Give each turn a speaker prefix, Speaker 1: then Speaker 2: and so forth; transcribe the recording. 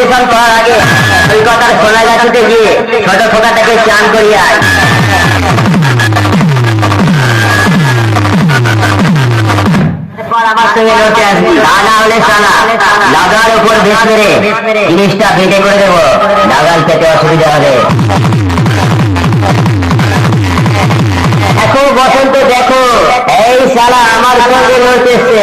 Speaker 1: পরিবেশন করার আগে কলকাতার সোনাগাছিতে গিয়ে ছোট খোকাটাকে চান করিয়ে আয়। আমার সঙ্গে লড়তে আসবি, তা না হলে সালা লাগার উপর বেশ মেরে জিনিসটা ফেটে করে দেবো, লাগাল খেতে অসুবিধা হবে। দেখো বসন্ত দেখো, এই শালা আমার সঙ্গে লড়তে এসছে।